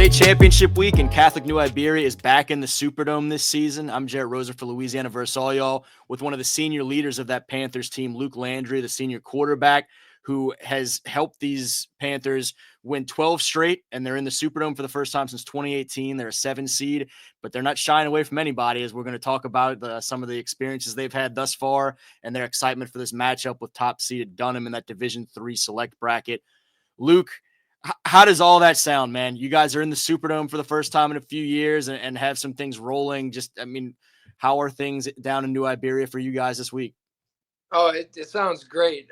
State Championship Week and Catholic New Iberia is back in the Superdome this season. I'm Jarrett Roser for Louisiana versus all y'all with one of the senior leaders of that Panthers team, Luke Landry, the senior quarterback, who has helped these Panthers win 12 straight, and they're in the Superdome for the first time since 2018. They're a 7 seed, but they're not shying away from anybody, as we're going to talk about some of the experiences they've had thus far and their excitement for this matchup with top-seeded Dunham in that Division III select bracket. Luke, how does all that sound, man? You guys are in the Superdome for the first time in a few years and have some things rolling. How are things down in New Iberia for you guys this week? Oh, it sounds great.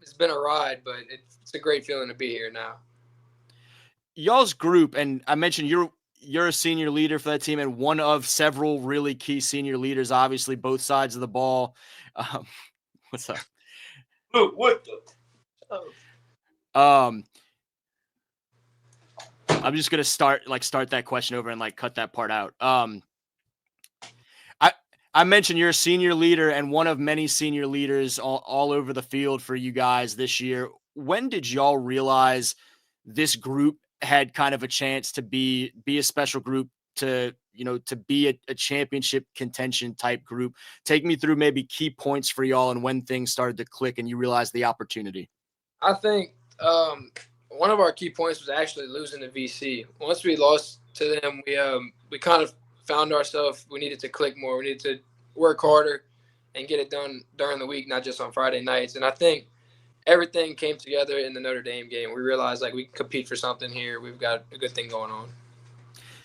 It's been a ride, but it's a great feeling to be here now. Y'all's group, and I mentioned you're a senior leader for that team and one of several really key senior leaders, obviously, both sides of the ball. What's up? Luke, what the? Oh. I'm just gonna start that question over and cut that part out. I mentioned you're a senior leader and one of many senior leaders all over the field for you guys this year. When did y'all realize this group had kind of a chance to be a special group, to be a championship contention type group? Take me through maybe key points for y'all and when things started to click and you realized the opportunity. I think one of our key points was actually losing to VC. Once we lost to them, we kind of found ourselves, we needed to click more. We needed to work harder and get it done during the week, not just on Friday nights. And I think everything came together in the Notre Dame game. We realized we can compete for something here. We've got a good thing going on.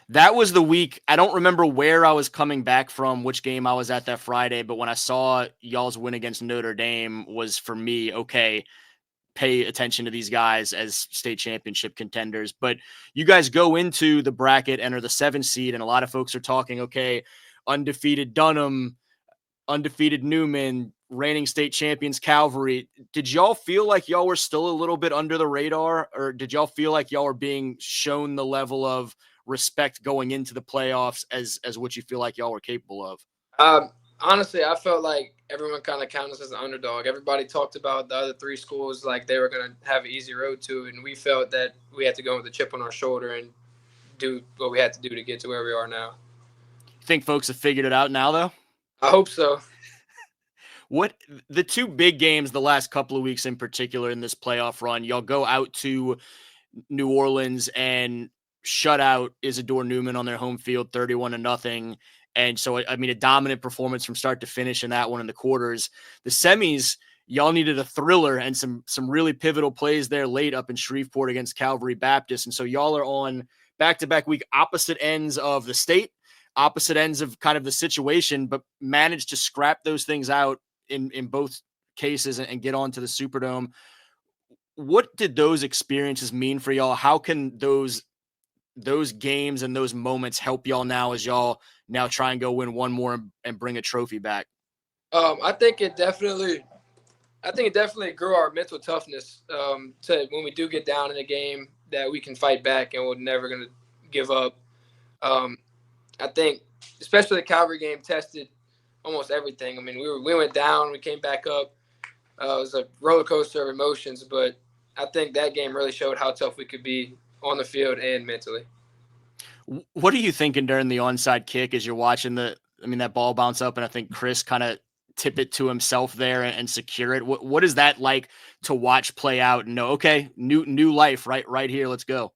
That was the week. I don't remember where I was coming back from, which game I was at that Friday, but when I saw y'all's win against Notre Dame was, for me, okay, pay attention to these guys as state championship contenders. But you guys go into the bracket and are the 7 seed, and a lot of folks are talking, okay, undefeated Dunham, undefeated Newman, reigning state champions Calvary. Did y'all feel like y'all were still a little bit under the radar, or did y'all feel like y'all were being shown the level of respect going into the playoffs as what you feel like y'all were capable of? Honestly, I felt like everyone kind of counted us as an underdog. Everybody talked about the other 3 schools like they were going to have an easy road to it, and we felt that we had to go with a chip on our shoulder and do what we had to do to get to where we are now. You think folks have figured it out now, though? I hope so. What the 2 big games the last couple of weeks in particular in this playoff run, y'all go out to New Orleans and shut out Isidore Newman on their home field 31-0. And so, I mean, a dominant performance from start to finish in that one in the quarters. The semis, y'all needed a thriller and some really pivotal plays there late up in Shreveport against Calvary Baptist. And so y'all are on back-to-back week opposite ends of the state, opposite ends of kind of the situation, but managed to scrap those things out in both cases and get on to the Superdome. What did those experiences mean for y'all? How can those games and those moments help y'all now as y'all now try and go win one more and bring a trophy back? I think it definitely grew our mental toughness to when we do get down in a game that we can fight back and we're never going to give up. I think especially the Calvary game tested almost everything. I mean, we went down, we came back up. It was a roller coaster of emotions, but I think that game really showed how tough we could be on the field and mentally. What are you thinking during the onside kick as you're watching that ball bounce up and I think Chris kind of tip it to himself there and secure it? What is that like to watch play out and know, okay, new life right here, let's go?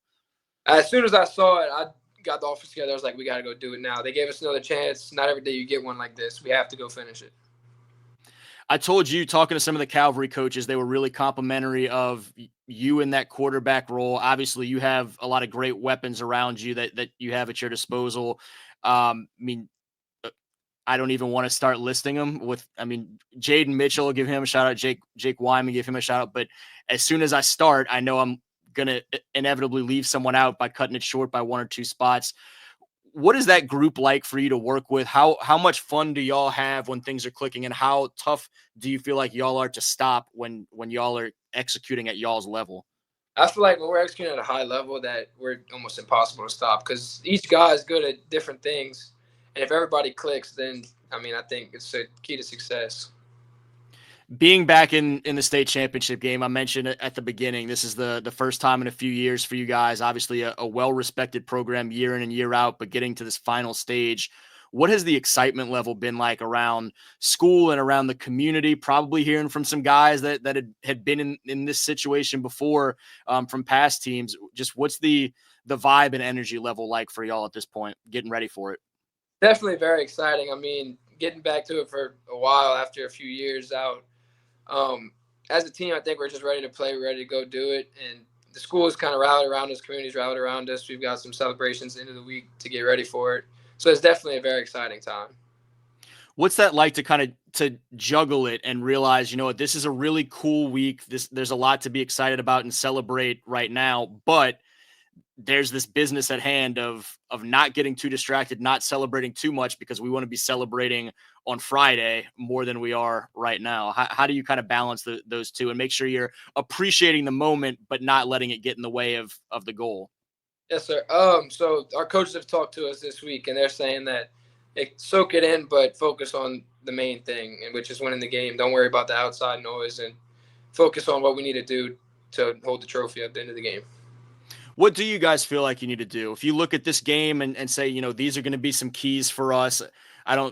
As soon as I saw it, I got the offense together. I was like, we got to go do it now. They gave us another chance. Not every day you get one like this. We have to go finish it. I told you, talking to some of the Calvary coaches, they were really complimentary of you in that quarterback role. Obviously, you have a lot of great weapons around you that you have at your disposal. I don't even want to start listing them Jaden Mitchell, give him a shout out. Jake Wyman, give him a shout out. But as soon as I start, I know I'm going to inevitably leave someone out by cutting it short by 1 or 2 spots. What is that group like for you to work with? How much fun do y'all have when things are clicking, and how tough do you feel like y'all are to stop when y'all are executing at y'all's level? I feel like when we're executing at a high level that we're almost impossible to stop because each guy is good at different things. And if everybody clicks, then, I think it's a key to success. Being back in the state championship game, I mentioned at the beginning, this is the first time in a few years for you guys. Obviously, a well-respected program year in and year out, but getting to this final stage, what has the excitement level been like around school and around the community? Probably hearing from some guys that had been in this situation before, from past teams. Just what's the vibe and energy level like for y'all at this point, getting ready for it? Definitely very exciting. I mean, getting back to it for a while after a few years out. Um, as a team, I think we're just ready to play, ready to go do it. And the school is kind of rallied around us, community's rallied around us. We've got some celebrations into the week to get ready for it. So it's definitely a very exciting time. What's that like to kind of to juggle it and realize, you know what, this is a really cool week. There's a lot to be excited about and celebrate right now, but there's this business at hand of not getting too distracted, not celebrating too much because we want to be celebrating on Friday more than we are right now. How do you kind of balance those two and make sure you're appreciating the moment but not letting it get in the way of the goal? Yes, sir. So our coaches have talked to us this week, and they're saying that soak it in, but focus on the main thing, and which is winning the game. Don't worry about the outside noise, and focus on what we need to do to hold the trophy at the end of the game. What do you guys feel like you need to do? If you look at this game and say, you know, these are going to be some keys for us. I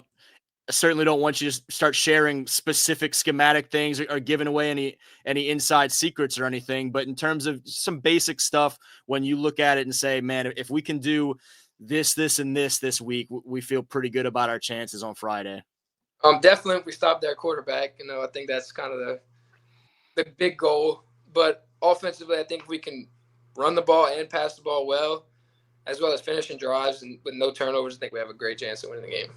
certainly don't want you to start sharing specific schematic things or giving away any inside secrets or anything. But in terms of some basic stuff, when you look at it and say, man, if we can do this, and this week, we feel pretty good about our chances on Friday. Definitely if we stop their quarterback, I think that's kind of the big goal. But offensively, I think we can run the ball and pass the ball as well as finishing drives and with no turnovers. I think we have a great chance of winning the game.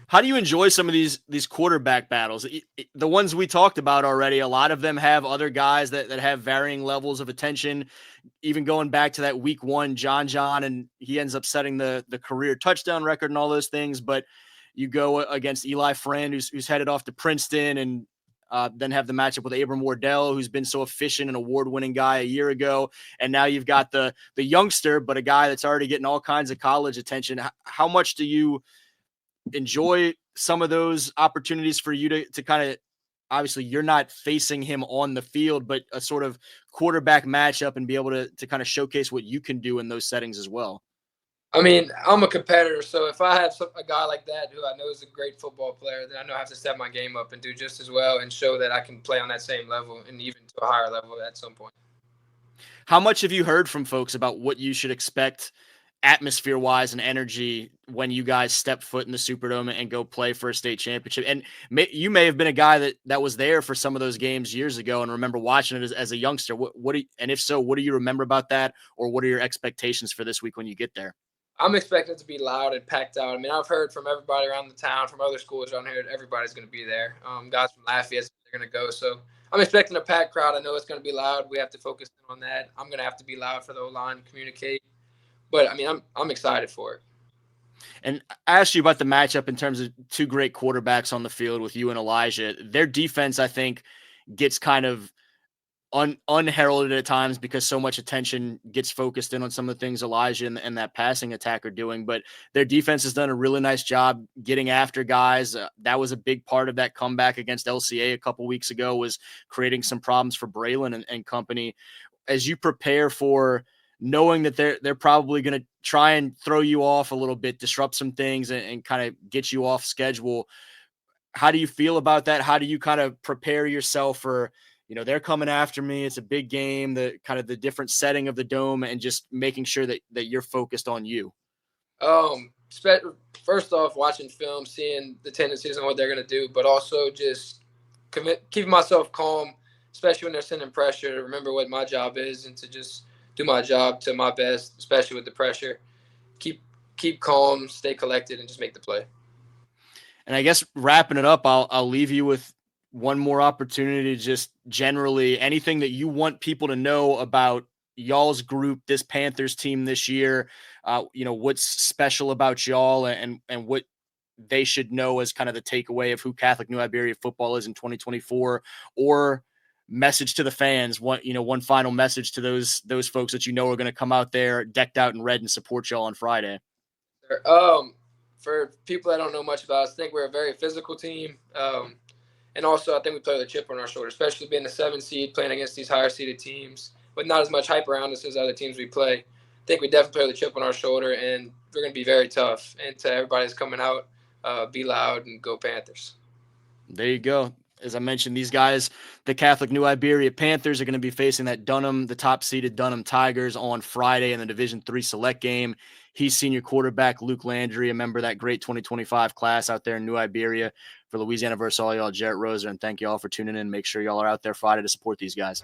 How do you enjoy some of these quarterback battles? The ones we talked about already, a lot of them have other guys that have varying levels of attention. Even going back to that week one, John, and he ends up setting the career touchdown record and all those things. But you go against Eli Friend, who's headed off to Princeton, and then have the matchup with Abram Wardell, who's been so efficient and award-winning guy a year ago. And now you've got the youngster, but a guy that's already getting all kinds of college attention. How much do you enjoy some of those opportunities for you to kind of, obviously you're not facing him on the field, but a sort of quarterback matchup and be able to kind of showcase what you can do in those settings as well? I mean, I'm a competitor, so if I have a guy like that who I know is a great football player, then I know I have to step my game up and do just as well and show that I can play on that same level and even to a higher level at some point. How much have you heard from folks about what you should expect atmosphere wise and energy when you guys step foot in the Superdome and go play for a state championship? And you may have been a guy that was there for some of those games years ago and remember watching it as a youngster. And if so, what do you remember about that? Or what are your expectations for this week when you get there? I'm expecting it to be loud and packed out. I mean, I've heard from everybody around the town, from other schools around here, everybody's going to be there. Guys from Lafayette, they're going to go. So I'm expecting a packed crowd. I know it's going to be loud. We have to focus on that. I'm going to have to be loud for the O-line, communicate. But I mean, I'm excited for it. And I asked you about the matchup in terms of two great quarterbacks on the field with you and Elijah. Their defense, I think, gets kind of unheralded at times because so much attention gets focused in on some of the things Elijah and that passing attack are doing. But their defense has done a really nice job getting after guys. That was a big part of that comeback against LCA a couple weeks ago, was creating some problems for Braylon and company. As you prepare for knowing that they're probably going to try and throw you off a little bit, disrupt some things and kind of get you off schedule, how do you feel about that? How do you kind of prepare yourself for, you know, they're coming after me, it's a big game, the kind of the different setting of the dome, and just making sure that you're focused on you? First off, watching film, seeing the tendencies and what they're going to do, but also just keeping myself calm, especially when they're sending pressure, to remember what my job is and to just do my job to my best, especially with the pressure. Keep calm, stay collected, and just make the play. And I guess wrapping it up, I'll leave you with one more opportunity to just generally anything that you want people to know about y'all's group, this Panthers team this year. You know, what's special about y'all and what they should know as kind of the takeaway of who Catholic New Iberia football is in 2024, or message to the fans. One final message to those folks that you know are going to come out there decked out in red and support y'all on Friday. For people that don't know much about us, I think we're a very physical team. And also, I think we play with a chip on our shoulder, especially being a 7 seed, playing against these higher seeded teams, with not as much hype around us as other teams we play. I think we definitely play with a chip on our shoulder, and we're going to be very tough. And to everybody that's coming out, be loud and go Panthers. There you go. As I mentioned, these guys, the Catholic New Iberia Panthers, are going to be facing that the top-seeded Dunham Tigers on Friday in the Division III Select game. He's senior quarterback Luke Landry, a member of that great 2025 class out there in New Iberia. For Louisiana versus all y'all, Jarrett Roser, and thank you all for tuning in. Make sure y'all are out there Friday to support these guys.